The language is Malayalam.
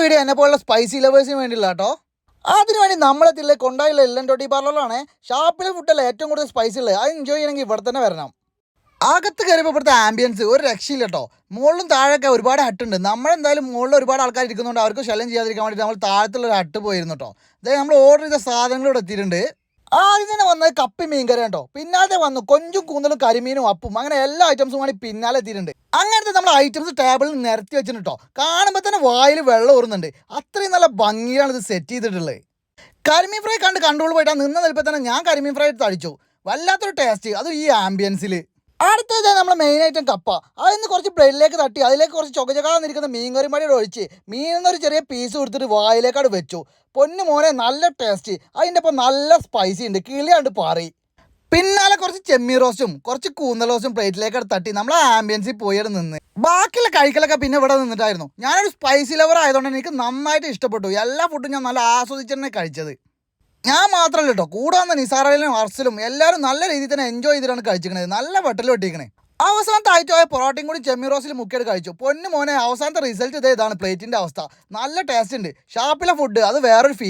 വീഡിയോ എന്നെ പോലുള്ള സ്പൈസി ലവേഴ്സിന് വേണ്ടിയില്ല കേട്ടോ. അതിനുവേണ്ടി നമ്മളെത്തില്ലേ കൊണ്ടായില്ല എല്ലാം ടോട്ടി പാർലറിലാണ്. ഷാപ്പിലെ ഫുഡല്ല ഏറ്റവും കൂടുതൽ സ്പൈസി ഉള്ളത്. അത് എൻജോയ് ചെയ്യണമെങ്കിൽ ഇവിടെ തന്നെ വരണം. അകത്ത് കയറിയപ്പോൾ ഇവിടുത്തെ ആംബിയൻസ് ഒരു രക്ഷയില്ല കേട്ടോ. മുകളിലും താഴെയൊക്കെ ഒരുപാട് ഹട്ടുണ്ട്. നമ്മളെന്തായാലും മുകളിൽ ഒരുപാട് ആൾക്കാർ ഇരിക്കുന്നുണ്ട്, അവർക്ക് ശല്യം ചെയ്യാതിരിക്കാൻ വേണ്ടിയിട്ട് നമ്മൾ താഴത്തുള്ള ഒരു ഹട്ട് പോയിരുന്നു കേട്ടോ. അതായത് നമ്മൾ ഓർഡർ ചെയ്ത സാധനങ്ങൾ ഇവിടെ എത്തിയിട്ടുണ്ട്. ആദ്യം തന്നെ വന്നത് കപ്പി മീൻകറി കേട്ടോ. പിന്നാലെ വന്നു കൊഞ്ചും കൂന്തലും കരിമീനും അപ്പും, അങ്ങനെ എല്ലാ ഐറ്റംസും കൂടി പിന്നാലെ എത്തിയിട്ടുണ്ട്. അങ്ങനത്തെ നമ്മൾ ഐറ്റംസ് ടേബിളിൽ നിരത്തി വെച്ചിട്ടോ. കാണുമ്പോൾ തന്നെ വായിൽ വെള്ളം ഊറുന്നുണ്ട്. അത്രയും നല്ല ഭംഗിയാണ് ഇത് സെറ്റ് ചെയ്തിട്ടുള്ളത്. കരിമീൻ ഫ്രൈ കണ്ടുകൊണ്ട് പോയിട്ട് നിന്ന നിൽപ്പോൾ തന്നെ ഞാൻ കരിമീൻ ഫ്രൈ തടിച്ചു. വല്ലാത്തൊരു ടേസ്റ്റ്, അതും ഈ ആംബിയൻസിൽ. അടുത്തത് നമ്മുടെ മെയിൻ ഐറ്റം കപ്പ. അതിൽ കുറച്ച് പ്ലേറ്റിലേക്ക് തട്ടി അതിലേക്ക് കുറച്ച് ചൊകചകാന്നിരിക്കുന്ന മീൻകറി മടിയോട് ഒഴിച്ച് മീനിന്നൊരു ചെറിയ പീസ് കൊടുത്തിട്ട് വായിലേക്കാട് വെച്ചു. പൊന്നു മോനെ നല്ല ടേസ്റ്റ്. അതിൻ്റെ ഒപ്പം നല്ല സ്പൈസി ഉണ്ട്, കിളിയാണ്ട് പാറി. പിന്നാലെ കുറച്ച് ചെമ്മീൻ റോസ്റ്റും കുറച്ച് കൂന്തൽ റോസ്റ്റും പ്ലേറ്റിലേക്ക് തട്ടി നമ്മൾ ആംബിയൻസിൽ പോയിട്ട് നിന്ന്. ബാക്കിയുള്ള കഴിക്കലൊക്കെ പിന്നെ ഇവിടെ നിന്നിട്ടായിരുന്നു. ഞാനൊരു സ്പൈസി ലവർ ആയതുകൊണ്ട് എനിക്ക് നന്നായിട്ട് ഇഷ്ടപ്പെട്ടു. എല്ലാ ഫുഡും ഞാൻ നല്ല ആസ്വദിച്ചിട്ടാണ് കഴിച്ചത്. ഞാൻ മാത്രമല്ല കേട്ടോ, കൂടെ വന്ന നിസാറയിലും അർസലും എല്ലാവരും നല്ല രീതിയിൽ തന്നെ എൻജോയ് ചെയ്തിട്ടാണ് കഴിച്ചിരിക്കണത്. നല്ല വെട്ടൽ വെട്ടിക്കണേ. അവസാനത്തെ ഐറ്റമായ പൊറോട്ടയും കൂടി ചെമ്മീൻ റോസിൽ മുക്കിയിട്ട് കഴിച്ചു. പൊന്നു മോനെ അവസാനത്തെ റിസൾട്ട് ഇതാണ് പ്ലേറ്റിൻ്റെ അവസ്ഥ. നല്ല ടേസ്റ്റ് ഉണ്ട്. ഷാപ്പിലെ ഫുഡ് അത് വേറൊരു ഫീൽ.